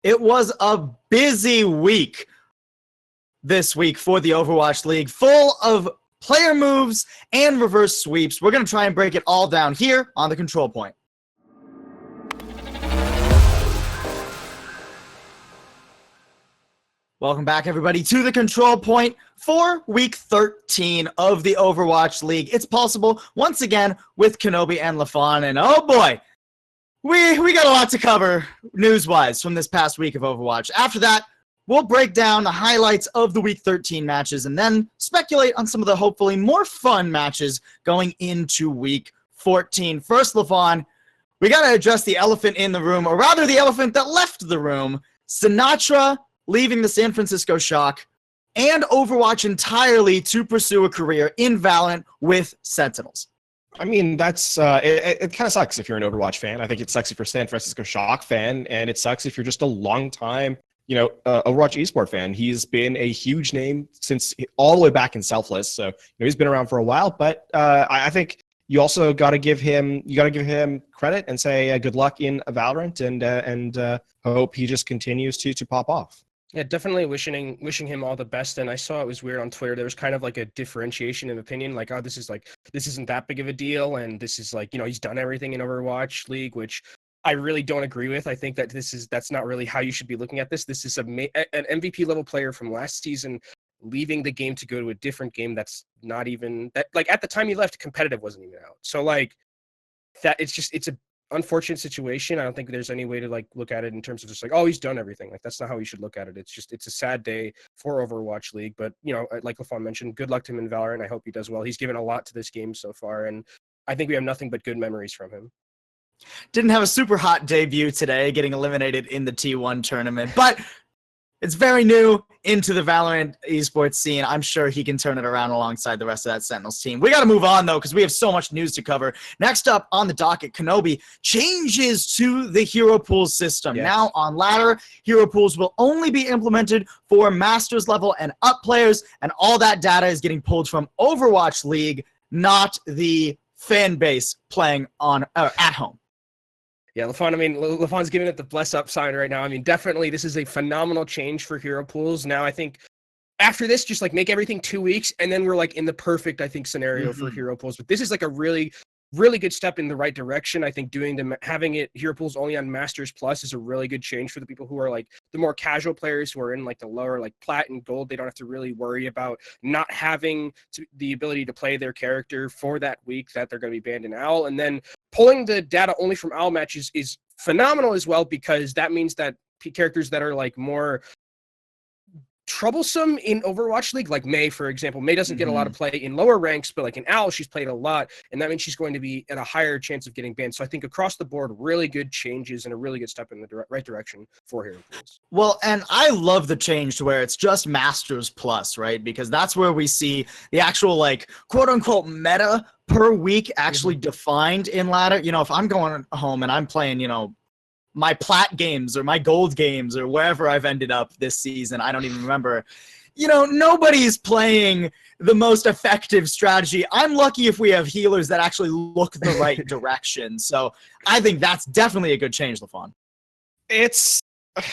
It was a busy week this week for the Overwatch League, full of player moves and reverse sweeps. We're going to try and break it all down here on the Control Point. Welcome back, everybody, to the Control Point for Week 13 of the Overwatch League. It's possible, once again, with Kenobi and LaFawn, and oh boy, we got a lot to cover news-wise from this past week of Overwatch. After that, we'll break down the highlights of the Week 13 matches and then speculate on some of the hopefully more fun matches going into Week 14. First, LaFawn, we got to address the elephant in the room, or rather the elephant that left the room. Sinatraa leaving the San Francisco Shock and Overwatch entirely to pursue a career in Valorant with Sentinels. I mean, that's it kind of sucks if you're an Overwatch fan. I think it sucks if you're a San Francisco Shock fan, and it sucks if you're just a long time, Overwatch Esports fan. He's been a huge name since all the way back in Selfless, so he's been around for a while. But I think you also got to give him credit and say good luck in Valorant, and hope he just continues to pop off. Yeah, definitely wishing him all the best. And I saw it was weird on Twitter. There was kind of like a differentiation of opinion, like, oh, this isn't that big of a deal, and this is like, he's done everything in Overwatch League, which I really don't agree with. I think that that's not really how you should be looking at this. This is an MVP level player from last season leaving the game to go to a different game that's not even that, like, at the time he left, competitive wasn't even out. So like that, it's a unfortunate situation. I don't think there's any way to like look at it in terms of just like, oh, he's done everything. Like, that's not how you should look at it. It's a sad day for Overwatch League, but like LaFawn mentioned, good luck to him in Valorant. I hope he does well. He's given a lot to this game so far, and I think we have nothing but good memories from him. Didn't have a super hot debut today, getting eliminated in the T1 tournament, but it's very new into the Valorant esports scene. I'm sure he can turn it around alongside the rest of that Sentinels team. We got to move on, though, because we have so much news to cover. Next up on the docket, Kenobi changes to the hero pools system. Yes. Now on ladder, hero pools will only be implemented for Masters level and up players, and all that data is getting pulled from Overwatch League, not the fan base playing on at home. Yeah, LaFawn, LaFawn's giving it the bless up sign right now. I mean, definitely this is a phenomenal change for hero pools. Now, I think after this, just like make everything 2 weeks, and then we're like in the perfect, I think, scenario for hero pools. But this is like a really, really good step in the right direction. I think having it hero pools only on Masters Plus is a really good change for the people who are like the more casual players who are in like the lower like plat and gold. They don't have to really worry about not having the ability to play their character for that week that they're going to be banned in OWL. And then pulling the data only from OWL matches is phenomenal as well, because that means that characters that are like more troublesome in Overwatch League, like Mei, for example. Mei doesn't get a lot of play in lower ranks, but like in OWL, she's played a lot, and that means she's going to be at a higher chance of getting banned. So I think across the board, really good changes and a really good step in the right direction for hero pools. Well, and I love the change to where it's just Masters Plus, right? Because that's where we see the actual like quote unquote meta per week actually defined in ladder. If I'm going home and I'm playing, my plat games or my gold games or wherever I've ended up this season, I don't even remember. Nobody's playing the most effective strategy. I'm lucky if we have healers that actually look the right direction. So I think that's definitely a good change, LaFawn.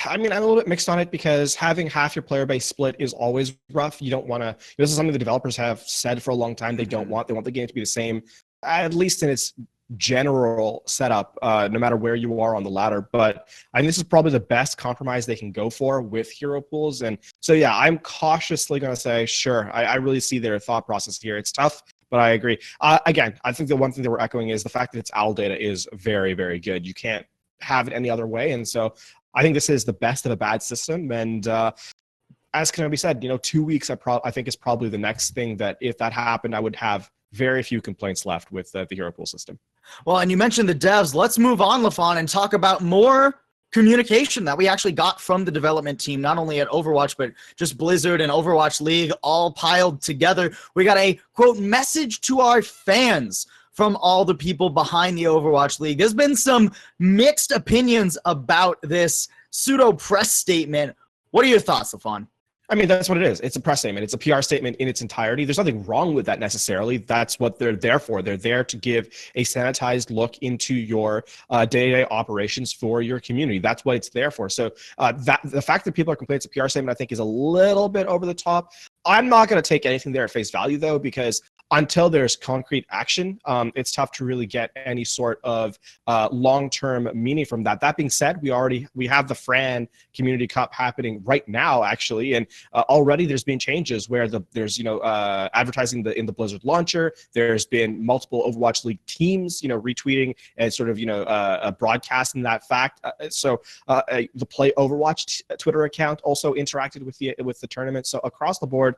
I'm a little bit mixed on it, because having half your player base split is always rough. You don't want to, this is something the developers have said for a long time. They want the game to be the same, at least in its general setup, no matter where you are on the ladder. But I think this is probably the best compromise they can go for with hero pools. And so, yeah, I'm cautiously going to say, sure, I really see their thought process here. It's tough, but I agree. Again, I think the one thing that we're echoing is the fact that it's OWL data is very, very good. You can't have it any other way. And so I think this is the best of a bad system. And as Kenobi said, 2 weeks, I think is probably the next thing that if that happened, I would have very few complaints left with the hero pool system. Well, and you mentioned the devs. Let's move on, LaFawn, and talk about more communication that we actually got from the development team, not only at Overwatch, but just Blizzard and Overwatch League all piled together. We got a, quote, message to our fans from all the people behind the Overwatch League. There's been some mixed opinions about this pseudo press statement. What are your thoughts, LaFawn? I mean, that's what it is. It's a press statement. It's a PR statement in its entirety. There's nothing wrong with that necessarily. That's what they're there for. They're there to give a sanitized look into your day-to-day operations for your community. That's what it's there for. So that the fact that people are complaining it's a PR statement, I think, is a little bit over the top. I'm not going to take anything there at face value, though, because until there's concrete action, it's tough to really get any sort of long-term meaning from that. That being said, we have the Fran Community Cup happening right now, actually, and already there's been changes where there's advertising in the Blizzard launcher. There's been multiple Overwatch League teams retweeting and sort of broadcasting that fact. So the Play Overwatch Twitter account also interacted with the tournament. So across the board,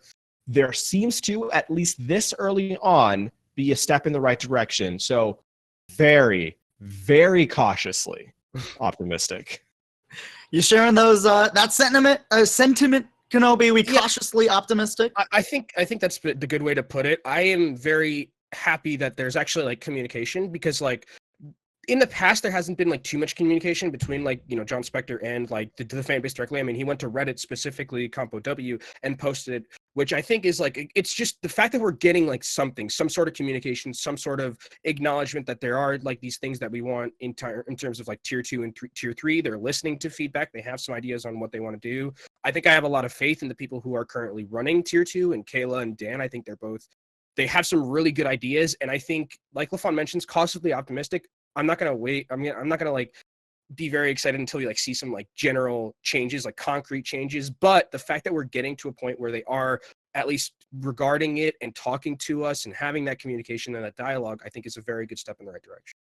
there seems to, at least this early on, be a step in the right direction. So very, very cautiously optimistic. You sharing those that sentiment, Kenobi? We cautiously optimistic. I think that's the good way to put it. I am very happy that there's actually like communication, because like in the past there hasn't been like too much communication between like John Spector and like the fan base directly. I mean, he went to Reddit, specifically Compo W, and posted it, which I think is like, it's just the fact that we're getting like some sort of communication, some sort of acknowledgement that there are like these things that we want in terms of like tier 2 and tier 3. They're listening to feedback. They have some ideas on what they want to do. I think I have a lot of faith in the people who are currently running tier 2, and Kayla and Dan. I think they have some really good ideas. And I think, like LaFon mentions, cautiously optimistic. I'm not going to wait. I'm not going to like be very excited until we like see some like general changes, like concrete changes. But the fact that we're getting to a point where they are at least regarding it and talking to us and having that communication and that dialogue, I think is a very good step in the right direction.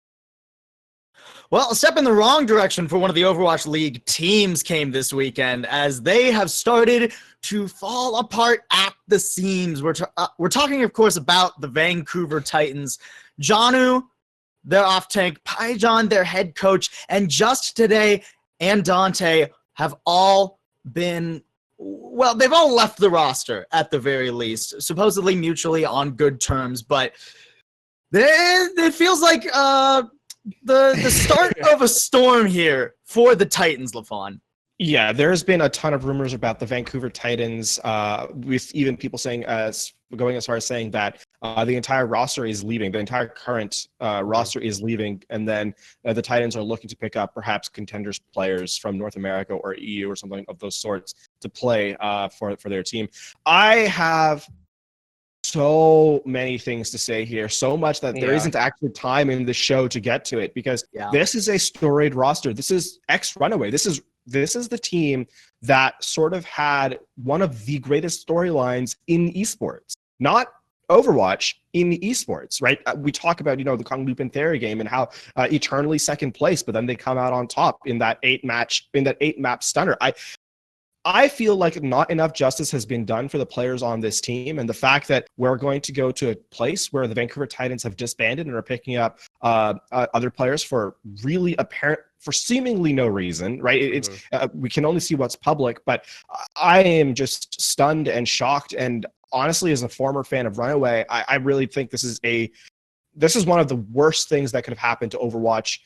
Well, a step in the wrong direction for one of the Overwatch League teams came this weekend, as they have started to fall apart at the seams. We're talking, of course, about the Vancouver Titans. Janu, their off-tank, Pyjon, their head coach, and just today, and Dante have all been, well, they've all left the roster at the very least, supposedly mutually on good terms, but it feels like the start of a storm here for the Titans, LaFon. Yeah, there's been a ton of rumors about the Vancouver Titans, with even people going as far as saying that the entire roster is leaving. The entire current roster is leaving, and then the Titans are looking to pick up perhaps contenders players from North America or EU or something of those sorts to play for their team. I have so many things to say here, so much that there isn't actually time in the show to get to it, because this is a storied roster. This is ex-Runaway. This is the team that sort of had one of the greatest storylines in esports, not Overwatch, in esports, right? We talk about, the Kong Lupin Theory game and how eternally second place, but then they come out on top in that 8-map stunner. I feel like not enough justice has been done for the players on this team, and the fact that we're going to go to a place where the Vancouver Titans have disbanded and are picking up other players for seemingly no reason, right? It's we can only see what's public, but I am just stunned and shocked. And honestly, as a former fan of Runaway, I really think this is one of the worst things that could have happened to Overwatch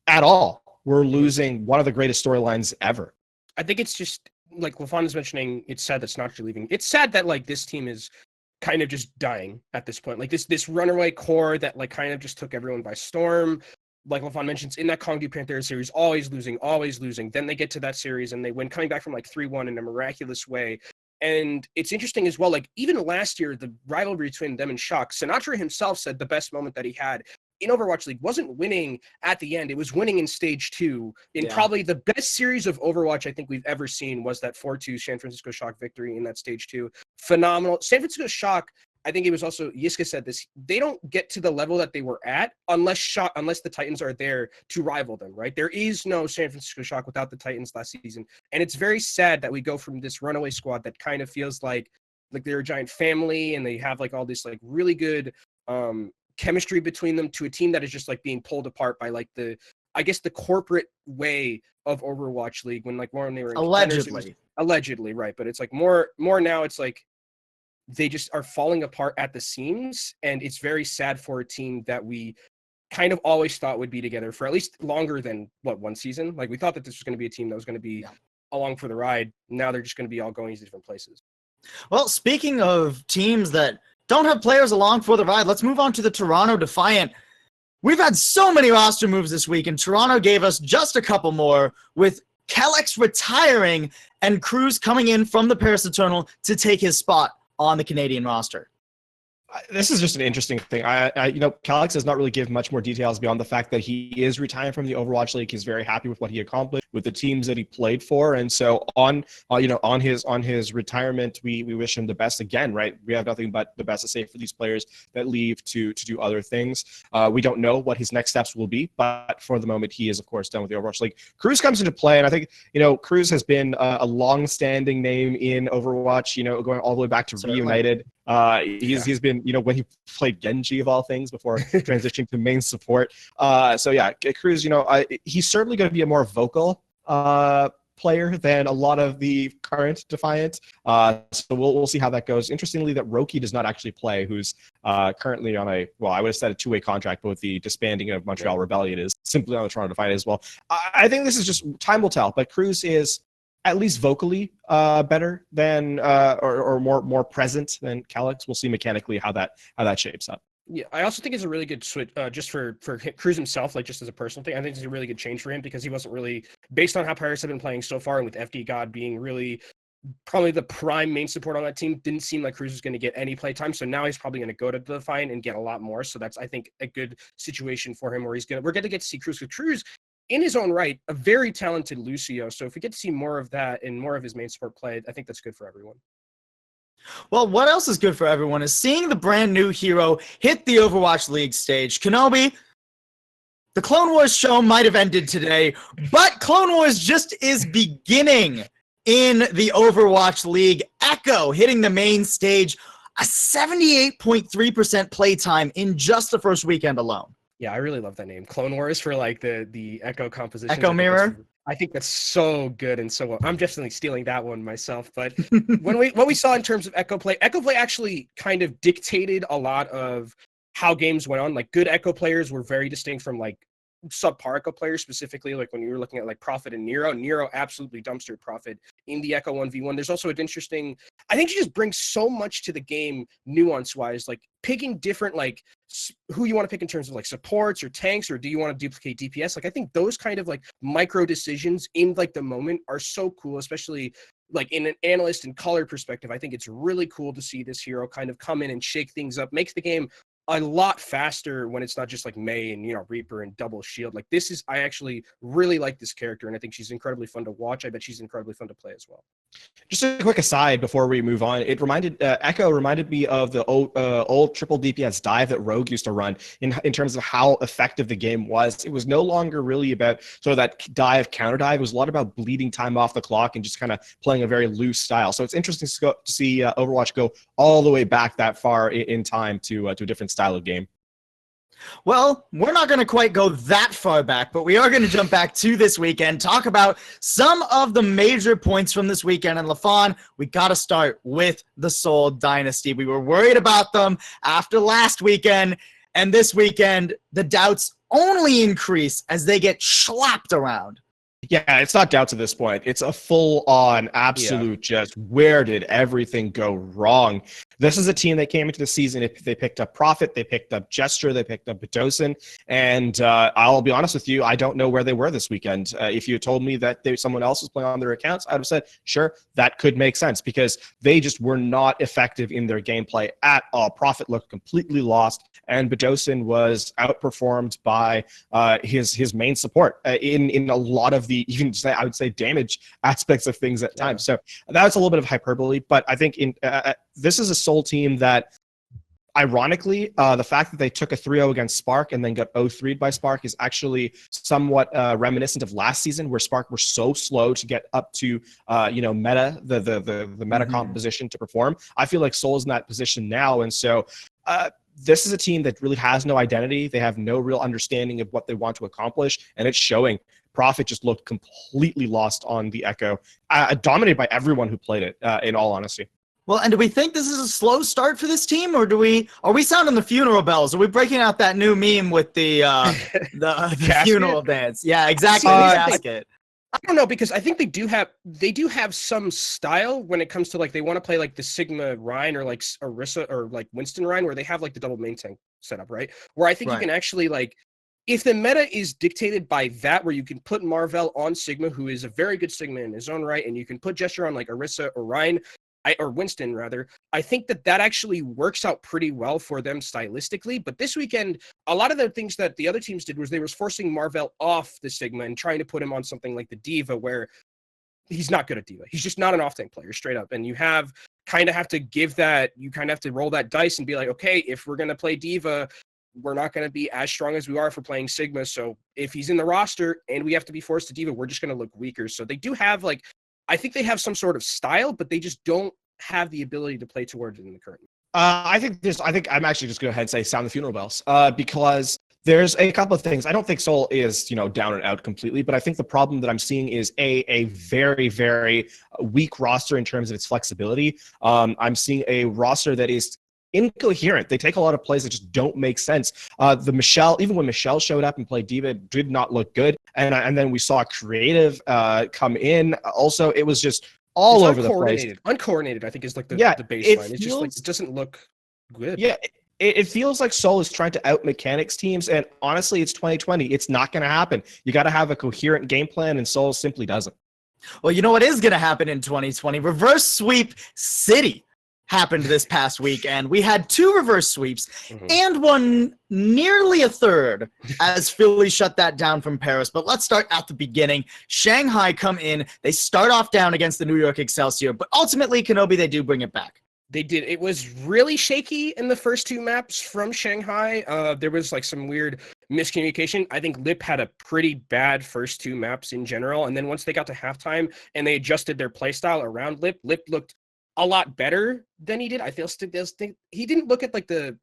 at all. We're losing one of the greatest storylines ever. I think it's just, like LaFon is mentioning, it's sad that Sinatraa leaving. It's sad that like this team is kind of just dying at this point. Like this Runaway core that like kind of just took everyone by storm. Like LaFon mentions, in that Kongdu Panther series, always losing. Then they get to that series and they win, coming back from like 3-1 in a miraculous way. And it's interesting as well, like even last year, the rivalry between them and Shock, Sinatraa himself said the best moment that he had in Overwatch League wasn't winning at the end. It was winning in stage 2 in probably the best series of Overwatch I think we've ever seen, was that 4-2 San Francisco Shock victory in that stage 2. Phenomenal. San Francisco Shock, I think it was also, Yiska said this, they don't get to the level that they were at unless the Titans are there to rival them, right? There is no San Francisco Shock without the Titans last season. And it's very sad that we go from this Runaway squad that kind of feels like they're a giant family and they have like all this like really good chemistry between them, to a team that is just like being pulled apart by like the corporate way of Overwatch League, when like when they were allegedly, right? But it's like more now, it's like they just are falling apart at the seams, and it's very sad for a team that we kind of always thought would be together for at least longer than one season. Like we thought that this was going to be a team that was going to be along for the ride. Now they're just going to be all going to different places. Well, speaking of teams that don't have players along for the ride, let's move on to the Toronto Defiant. We've had so many roster moves this week, and Toronto gave us just a couple more, with Kellex retiring and Kruise coming in from the Paris Eternal to take his spot on the Canadian roster. This is just an interesting thing. Kellex does not really give much more details beyond the fact that he is retiring from the Overwatch League. He's very happy with what he accomplished with the teams that he played for, and so on his retirement, we wish him the best again. Right? We have nothing but the best to say for these players that leave to do other things. We don't know what his next steps will be, but for the moment, he is of course done with the Overwatch League. Kruise comes into play, and I think Kruise has been a long-standing name in Overwatch. Going all the way back to Reunited. He's been, when he played Genji of all things before transitioning to main support. Kruise, he's certainly going to be a more vocal player than a lot of the current Defiant. So we'll see how that goes. Interestingly, that Roki does not actually play, who's currently on I would have said a two-way contract, but with the disbanding of Montreal Rebellion is simply on the Toronto Defiant as well. I think this is just time will tell, but Kruise is at least vocally better than or more present than Kellex. We'll see mechanically how that shapes up. Yeah, I also think it's a really good switch just for Kruise himself, like just as a personal thing. I think it's a really good change for him because he wasn't really, based on how Paris have been playing so far and with FD God being really probably the prime main support on that team, didn't seem like Kruise was going to get any play time. So now he's probably going to go to the Defiant and get a lot more. So that's, I think, a good situation for him where we're going to get to see Kruise. Because Kruise, in his own right, a very talented Lucio. So if we get to see more of that and more of his main support play, I think that's good for everyone. Well, what else is good for everyone is seeing the brand new hero hit the Overwatch League stage. Kenobi, the Clone Wars show might have ended today, but Clone Wars just is beginning in the Overwatch League. Echo hitting the main stage, a 78.3% playtime in just the first weekend alone. Yeah, I really love that name. Clone Wars for like the Echo composition. Echo Mirror. I think that's so good and so well. I'm definitely stealing that one myself. But what we saw in terms of Echo play actually kind of dictated a lot of how games went on. Like good Echo players were very distinct from like subpar Echo players, specifically like when you were looking at like Prophet and Nero. Nero absolutely dumpstered Prophet in the Echo 1v1. There's also an interesting, I think she just brings so much to the game nuance wise, like picking different like who you want to pick in terms of like supports or tanks, or do you want to duplicate DPS? Like I think those kind of like micro decisions in like the moment are so cool, especially like in an analyst and color perspective. I think it's really cool to see this hero kind of come in and shake things up, makes the game a lot faster when it's not just like Mei and Reaper and double shield. Like this is, I actually really like this character, and I think she's incredibly fun to watch. I bet she's incredibly fun to play as well. Just a quick aside before we move on, it Echo reminded me of the old triple DPS dive that Rogue used to run in terms of how effective the game was. It was no longer really about sort of that dive counter dive. It was a lot about bleeding time off the clock and just kind of playing a very loose style. So it's interesting to see Overwatch go all the way back that far in time to a different style of game. Well, we're not going to quite go that far back, but we are going to jump back to this weekend, talk about some of the major points from this weekend. And LaFawn, we got to start with the Seoul Dynasty. We were worried about them after last weekend, and this weekend, the doubts only increase as they get slapped around. Yeah, it's not doubts at this point. It's a full-on, absolute just where did everything go wrong? This is a team that came into the season. They picked up Prophet, they picked up Gesture, they picked up Bitosin, and I'll be honest with you, I don't know where they were this weekend. If you had told me that someone else was playing on their accounts, I'd have said, sure, that could make sense, because they just were not effective in their gameplay at all. Prophet looked completely lost, and Bitosin was outperformed by his main support in a lot of the, even I would say, damage aspects of things at times. So that's a little bit of hyperbole, but I think this is a Seoul team that, ironically, the fact that they took a 3-0 against Spark and then got 0-3'd by Spark is actually somewhat reminiscent of last season, where Spark were so slow to get up to meta, the meta composition to perform. I feel like Seoul is in that position now, and so this is a team that really has no identity. They have no real understanding of what they want to accomplish, and it's showing. Prophet just looked completely lost on the Echo, dominated by everyone who played it, in all honesty. Well, and do we think this is a slow start for this team, or are we sounding the funeral bells? Are we breaking out that new meme with the funeral dance? Yeah, exactly. The casket. I don't know, because I think they do have some style when it comes to like they want to play like the Sigma Rhine or like Orisa or like Winston Rhine, where they have like the double main tank setup, right? Where I think you Right. can actually like, if the meta is dictated by that, where you can put Marvel on Sigma, who is a very good Sigma in his own right, and you can put Gesture on like Orisa or Rhine, or Winston rather, I think that actually works out pretty well for them stylistically. But this weekend, a lot of the things that the other teams did was they was forcing Marvel off the Sigma and trying to put him on something like the Diva, where he's not good at Diva. He's just not an off-tank player, straight up. And you kind of have to roll that dice and be like, okay, if we're going to play Diva, we're not going to be as strong as we are for playing Sigma. So if he's in the roster and we have to be forced to Diva, we're just going to look weaker. So they do have like, I think they have some sort of style, but they just don't have the ability to play towards it in the current. I think I'm actually just going to go ahead and say sound the funeral bells, because there's a couple of things. I don't think Seoul is, down and out completely, but I think the problem that I'm seeing is a very, very weak roster in terms of its flexibility. I'm seeing a roster that is incoherent. They take a lot of plays that just don't make sense. Even when Michelle showed up and played Diva, did not look good. And then we saw Creative come in. Also, it was just all over the place. Uncoordinated, I think, is like the baseline. It's just like, it doesn't look good. Yeah. It feels like Seoul is trying to out mechanics teams, and honestly, it's 2020. It's not going to happen. You got to have a coherent game plan, and Seoul simply doesn't. Well, you know what is going to happen in 2020? Reverse Sweep City happened this past weekend. We had 2 reverse sweeps and one nearly a third as Philly shut that down from Paris. But let's start at the beginning. Shanghai come in. They start off down against the New York Excelsior, but ultimately, Kenobi, they do bring it back. They did. It was really shaky in the first 2 maps from Shanghai. There was like some weird miscommunication. I think Lip had a pretty bad first 2 maps in general. And then once they got to halftime and they adjusted their playstyle around Lip looked a lot better than he did. I still think he didn't look at like the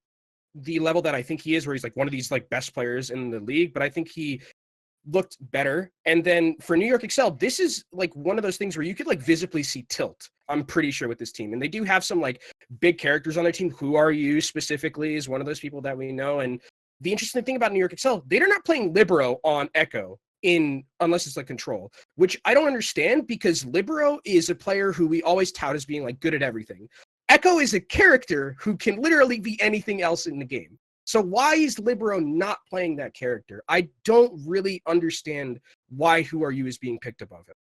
level that I think he is, where he's like one of these like best players in the league, but I think he looked better. And then for New York Excel, this is like one of those things where you could like visibly see tilt, I'm pretty sure, with this team. And they do have some like big characters on their team. Who Are You specifically is one of those people that we know. And the interesting thing about New York Excel, they're not playing Libero on Echo unless it's like Control, which I don't understand, because Libero is a player who we always tout as being like good at everything. Echo is a character who can literally be anything else in the game. So why is Libero not playing that character? I don't really understand why Who Are You is being picked above him.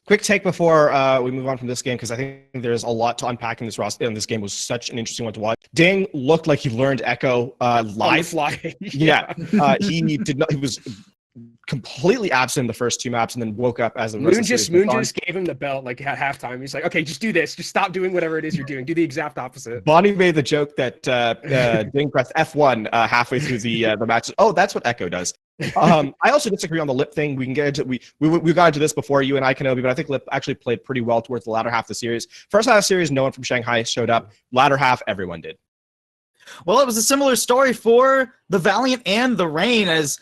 Quick take before we move on from this game, because I think there's a lot to unpack in this roster. And this game was such an interesting one to watch. Ding looked like he learned Echo live. On the fly. Yeah. He did not. He was completely absent in the first 2 maps, and then woke up as the Moon just gave him the belt like at halftime. He's like, okay, just do this. Just stop doing whatever it is you're doing. Do the exact opposite. Bonnie made the joke that Ding pressed F1 halfway through the match. Oh, that's what Echo does. I also disagree on the Lip thing. We can get into we got into this before, you and I, Kenobi, but I think Lip actually played pretty well towards the latter half of the series. First half of the series, no one from Shanghai showed up. Latter half, everyone did. Well, it was a similar story for the Valiant and the Reign, as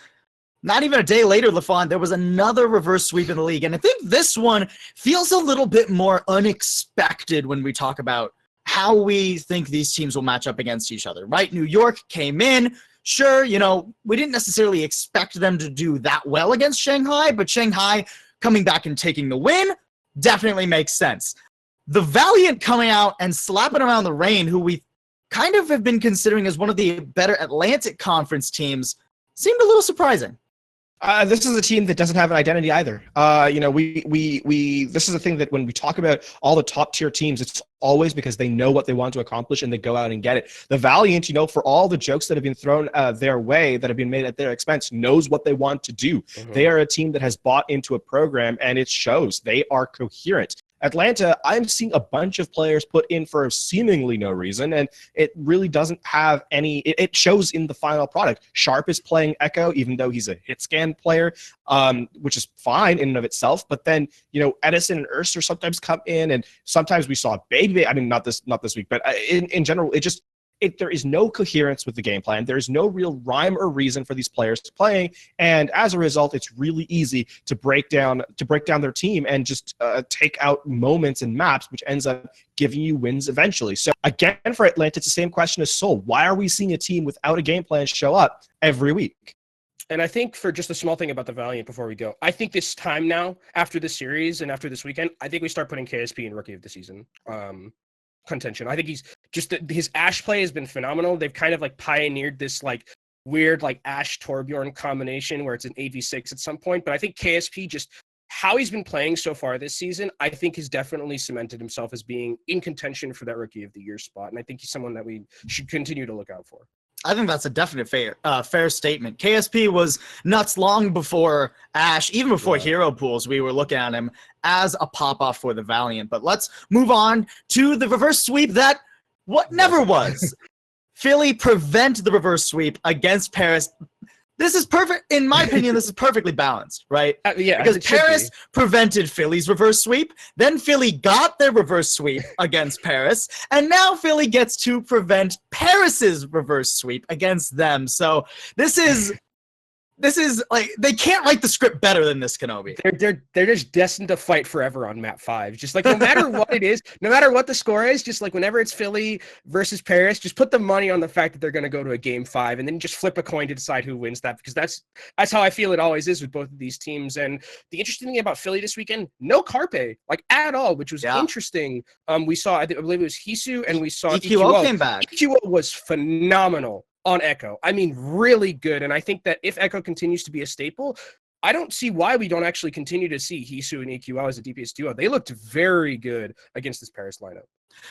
not even a day later, LaFon, there was another reverse sweep in the league. And I think this one feels a little bit more unexpected when we talk about how we think these teams will match up against each other, right? New York came in. Sure, we didn't necessarily expect them to do that well against Shanghai, but Shanghai coming back and taking the win definitely makes sense. The Valiant coming out and slapping around the Reign, who we kind of have been considering as one of the better Atlantic Conference teams, seemed a little surprising. This is a team that doesn't have an identity either. This is a thing that when we talk about all the top tier teams, it's always because they know what they want to accomplish and they go out and get it. The Valiant, for all the jokes that have been thrown their way, that have been made at their expense, knows what they want to do. Mm-hmm. They are a team that has bought into a program, and it shows. They are coherent. Atlanta, I'm seeing a bunch of players put in for seemingly no reason, and it really doesn't have any. It shows in the final product. Sharp is playing Echo, even though he's a hit scan player, which is fine in and of itself. But then, Edison and Urster sometimes come in, and sometimes we saw Baby. I mean, not this week, but in general, there is no coherence with the game plan. There is no real rhyme or reason for these players to play, and as a result, it's really easy to break down their team and just take out moments and maps, which ends up giving you wins eventually. So again, for Atlanta, it's the same question as Seoul. Why are we seeing a team without a game plan show up every week? And I think for just a small thing about the Valiant before we go, I think this time now, after this series and after this weekend, I think we start putting KSP in Rookie of the Season contention. I think he's just his Ashe play has been phenomenal. They've kind of like pioneered this like weird like Ashe Torbjorn combination where it's an 8v6 at some point. But I think KSP just how he's been playing so far this season, I think has definitely cemented himself as being in contention for that Rookie of the Year spot. And I think he's someone that we should continue to look out for. I think that's a definite fair statement. KSP was nuts long before Ashe, even before Hero Pools. We were looking at him as a pop-off for the Valiant. But let's move on to the reverse sweep that never was. Philly prevent the reverse sweep against Paris. This is perfect. In my opinion, this is perfectly balanced, right? Yeah, because Paris prevented Philly's reverse sweep. Then Philly got their reverse sweep against Paris. And now Philly gets to prevent Paris's reverse sweep against them. So this is like, they can't write the script better than this, Kenobi. They're just destined to fight forever on map 5. Just like no matter what it is, no matter what the score is, just like whenever it's Philly versus Paris, just put the money on the fact that they're going to go to a game 5 and then just flip a coin to decide who wins that, because that's how I feel it always is with both of these teams. And the interesting thing about Philly this weekend, no Carpe like at all, which was interesting. We saw, I believe it was Hisu, and we saw EQO came back. EQO was phenomenal on Echo. I mean, really good. And I think that if Echo continues to be a staple, I don't see why we don't actually continue to see Hisu and EQL as a DPS duo. They looked very good against this Paris lineup.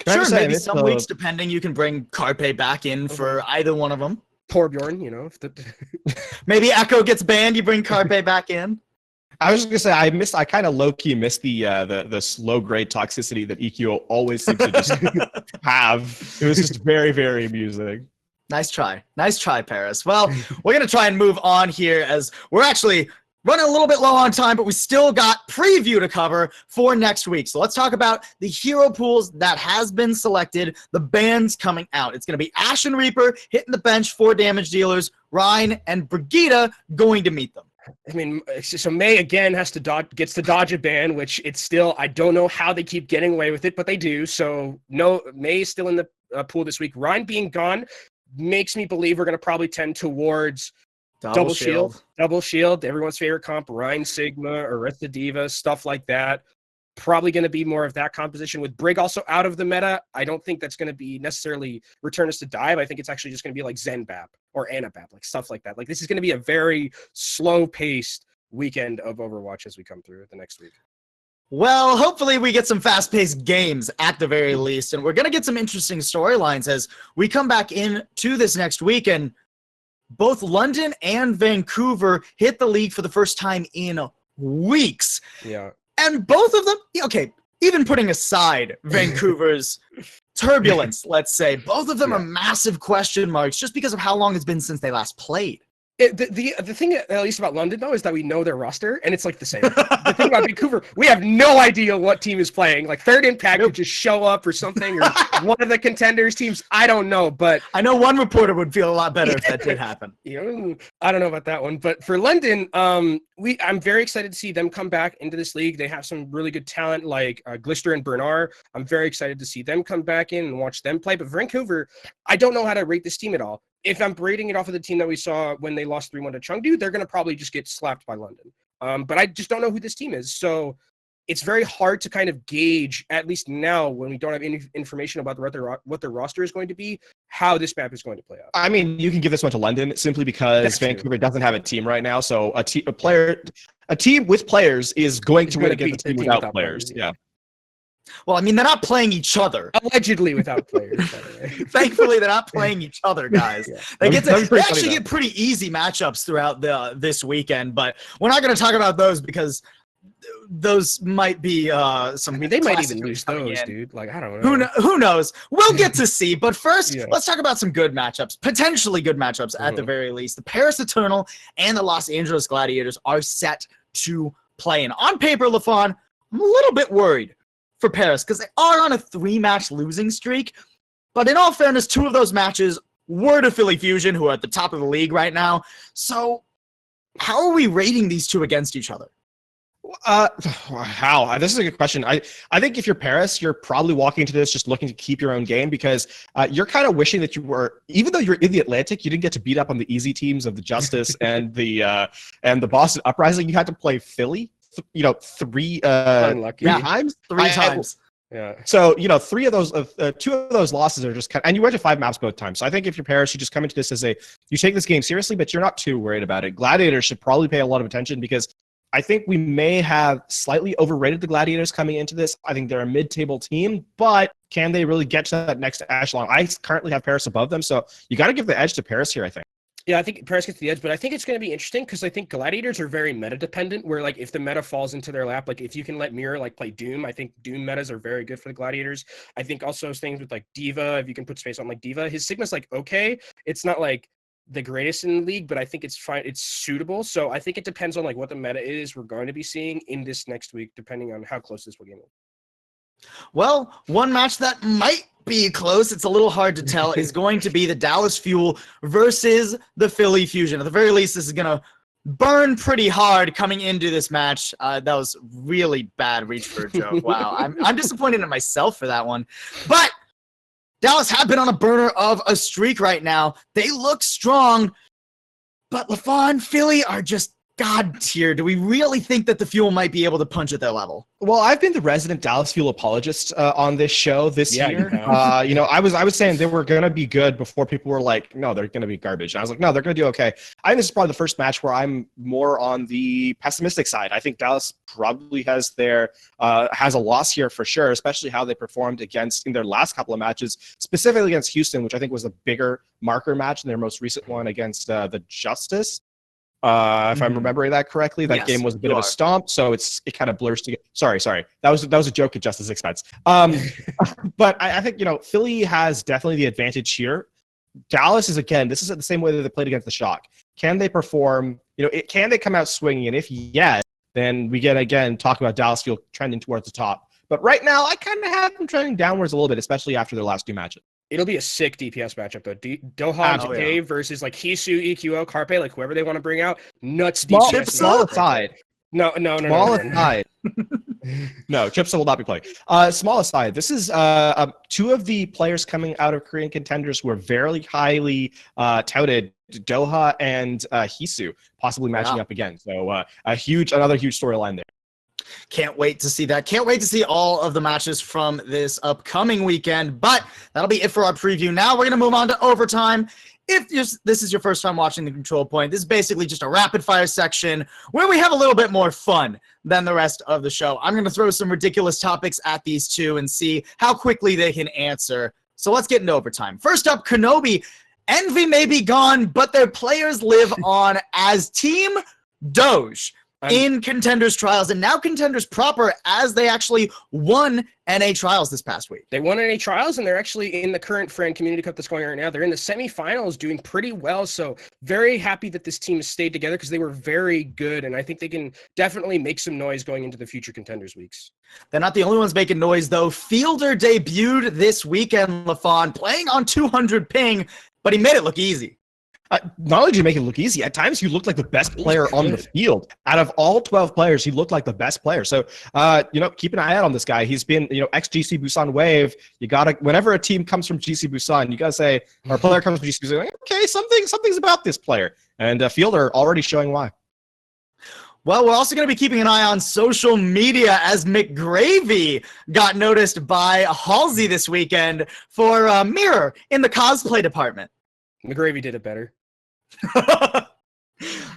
Sure, maybe some weeks, depending, you can bring Carpe back in for either one of them. Torbjorn, you know. Maybe Echo gets banned, you bring Carpe back in. I was just gonna say I kind of low key missed the slow grade toxicity that EQO always seems to just have. It was just very, very amusing. Nice try, Paris. Well, we're gonna try and move on here as we're actually running a little bit low on time, but we still got preview to cover for next week. So let's talk about the hero pools that has been selected, the bans coming out. It's going to be Ashe and Reaper hitting the bench, 4 damage dealers, Rhine and Brigitte going to meet them. I mean, so May again gets to dodge a ban, which it's still, I don't know how they keep getting away with it, but they do. So no, May is still in the pool this week. Rhine being gone makes me believe we're going to probably tend towards double shield, everyone's favorite comp, Rhine Sigma, Arista Diva, stuff like that. Probably going to be more of that composition with Brig also out of the meta. I don't think that's going to be necessarily return us to dive. I think it's actually just going to be like Zen Bap or Ana Bap, like stuff like that. Like this is going to be a very slow paced weekend of Overwatch as we come through the next week. Well, hopefully we get some fast-paced games at the very least, and we're going to get some interesting storylines as we come back into this next week, and both London and Vancouver hit the league for the first time in weeks. Yeah. And both of them, okay, even putting aside Vancouver's turbulence, let's say, both of them are massive question marks just because of how long it's been since they last played. The thing, at least about London, though, is that we know their roster, and it's like the same. The thing about Vancouver, we have no idea what team is playing. Like, Third Impact could just show up or something, or one of the contenders teams. I don't know, but... I know one reporter would feel a lot better if that did happen. I don't know about that one. But for London, I'm very excited to see them come back into this league. They have some really good talent, like Glister and Bernard. I'm very excited to see them come back in and watch them play. But Vancouver, I don't know how to rate this team at all. If I'm rating it off of the team that we saw when they lost 3-1 to Chengdu, they're going to probably just get slapped by London. But I just don't know who this team is. So it's very hard to kind of gauge, at least now when we don't have any information about what their roster is going to be, how this map is going to play out. I mean, you can give this one to London simply because Vancouver doesn't have a team right now. So a team with players is going to win against a team without players. Yeah. Well, I mean, they're not playing each other. Allegedly without players, by the way. Thankfully, they're not playing each other, guys. They actually get pretty easy matchups throughout this weekend, but we're not going to talk about those because those might be some. I mean, they might even lose those, dude. Like, I don't know. Who knows? We'll get to see. But first, let's talk about some good matchups, potentially good matchups at the very least. The Paris Eternal and the Los Angeles Gladiators are set to play. And on paper, LaFawn, I'm a little bit worried for Paris because they are on a 3-match losing streak. But in all fairness, 2 of those matches were to Philly Fusion, who are at the top of the league right now. So how are we rating these 2 against each other? How? This is a good question. I think if you're Paris, you're probably walking into this just looking to keep your own game because you're kind of wishing that you were, even though you're in the Atlantic, you didn't get to beat up on the easy teams of the Justice and the Boston Uprising. You had to play Philly, three Unlucky. times. Three times. Yeah. So, three of those, two of those losses are just and you went to 5 maps both times. So I think if you're Paris, you just come into this as you take this game seriously, but you're not too worried about it. Gladiators should probably pay a lot of attention because I think we may have slightly overrated the Gladiators coming into this. I think they're a mid-table team, but can they really get to that next echelon? I currently have Paris above them, so you got to give the edge to Paris here, I think. Yeah, I think Paris gets the edge, but I think it's going to be interesting because I think Gladiators are very meta dependent. Where like if the meta falls into their lap, like if you can let Mirror like play Doom, I think Doom metas are very good for the Gladiators. I think also things with like Diva, if you can put space on like Diva, his Sigma's like okay, it's not like the greatest in the league, but I think it's fine. It's suitable. So I think it depends on like what the meta is we're going to be seeing in this next week, depending on how close this will get. Well, one match that might be close, it's a little hard to tell, is going to be the Dallas Fuel versus the Philly Fusion. At the very least, this is going to burn pretty hard coming into this match. That was really bad reach for a joke. Wow, I'm disappointed in myself for that one. But Dallas have been on a burner of a streak right now. They look strong, but LaFon, Philly are just God tier. Do we really think that the Fuel might be able to punch at their level? Well, I've been the resident Dallas Fuel apologist on this show this year. I was saying they were going to be good before people were like, no, they're going to be garbage. And I was like, no, they're going to do okay. I think this is probably the first match where I'm more on the pessimistic side. I think Dallas probably has has a loss here for sure, especially how they performed in their last couple of matches, specifically against Houston, which I think was a bigger marker match than their most recent one against the Justice. If I'm remembering that correctly, that game was a bit of a stomp, so it kind of blurs together. Sorry, that was a joke at Justice's expense. But I think Philly has definitely the advantage here. Dallas is this is the same way that they played against the Shock. Can they perform? Can they come out swinging? And if yes, then we get again talk about Dallas Fuel trending towards the top. But right now, I kind of have them trending downwards a little bit, especially after their last 2 matches. It'll be a sick DPS matchup though. Doha and Dave versus like Hisu, EQO, Carpe, like whoever they want to bring out. Nuts DPS. Small aside. No. Small aside. No, Chipsa will not be playing. Small aside. This is 2 of the players coming out of Korean contenders who are very highly touted. Doha and Hisu possibly matching up again. So another huge storyline there. Can't wait to see that. Can't wait to see all of the matches from this upcoming weekend. But that'll be it for our preview. Now we're going to move on to overtime. If this is your first time watching the Control Point, this is basically just a rapid fire section where we have a little bit more fun than the rest of the show. I'm going to throw some ridiculous topics at these 2 and see how quickly they can answer. So let's get into overtime. First up, Kenobi. Envy may be gone, but their players live on as Team Doge in Contenders Trials, and now Contenders proper, as they actually won NA Trials this past week. They won NA Trials, and they're actually in the current Friend Community Cup that's going on right now. They're in the semifinals doing pretty well, so very happy that this team has stayed together because they were very good, and I think they can definitely make some noise going into the future Contenders weeks. They're not the only ones making noise, though. Fielder debuted this weekend, LaFon, playing on 200 ping, but he made it look easy. Not only did you make it look easy, at times you looked like the best player on the field. Out of all 12 players, he looked like the best player. So, keep an eye out on this guy. He's been, ex-GC Busan Wave. You gotta, whenever a team comes from GC Busan, you gotta say, or a player comes from GC Busan, okay, something's about this player. And Fielder already showing why. Well, we're also going to be keeping an eye on social media as McGravy got noticed by Halsey this weekend for Mirror in the cosplay department. McGravy did it better.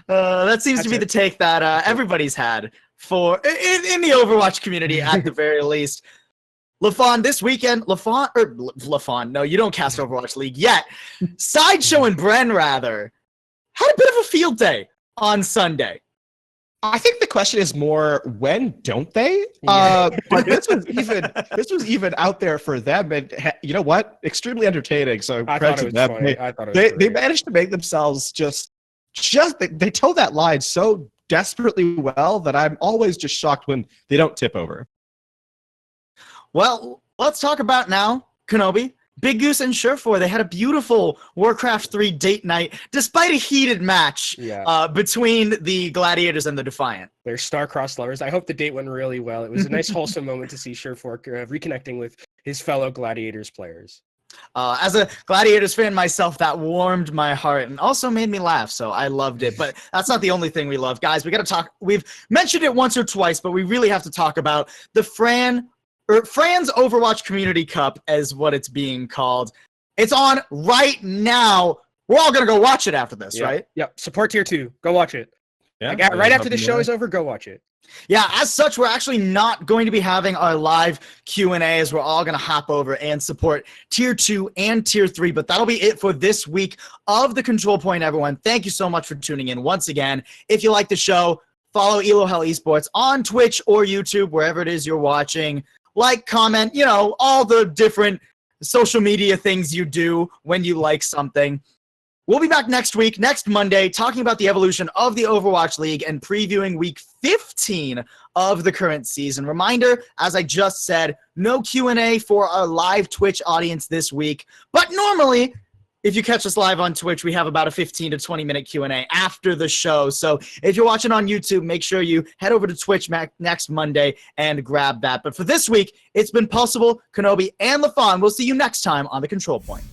That seems to be the take that everybody's had in the Overwatch community at the very least. LaFon, this weekend, LaFon, no, you don't cast Overwatch League yet. Sideshow and Bren, rather, had a bit of a field day on Sunday. I think the question is more, when don't they? But this was even out there for them, and you know what? Extremely entertaining. So I thought it was funny. They managed to make themselves just they toe that line so desperately well that I'm always just shocked when they don't tip over. Well, let's talk about now, Kenobi. Big Goose and Surefour, they had a beautiful Warcraft 3 date night, despite a heated match between the Gladiators and the Defiant. They're star-crossed lovers. I hope the date went really well. It was a nice, wholesome moment to see Surefour reconnecting with his fellow Gladiators players. As a Gladiators fan myself, that warmed my heart and also made me laugh, so I loved it. But that's not the only thing we love. Guys, we got to talk. We've mentioned it once or twice, but we really have to talk about the Fran's Overwatch Community Cup, as what it's being called. It's on right now. We're all going to go watch it after this, right? Yep. Support tier 2. Go watch it. Yeah. Right after the show is over, go watch it. Yeah, as such, we're actually not going to be having our live Q&A, as we're all going to hop over and support Tier 2 and Tier 3, but that'll be it for this week of the Control Point, everyone. Thank you so much for tuning in once again. If you like the show, follow Elo Hell Esports on Twitch or YouTube, wherever it is you're watching. Like, comment, all the different social media things you do when you like something. We'll be back next week, next Monday, talking about the evolution of the Overwatch League and previewing week 15 of the current season. Reminder, as I just said, no Q&A for our live Twitch audience this week. But normally, if you catch us live on Twitch, we have about a 15 to 20-minute Q&A after the show. So if you're watching on YouTube, make sure you head over to Twitch next Monday and grab that. But for this week, it's been Possible, Kenobi, and LaFon. We'll see you next time on The Control Point.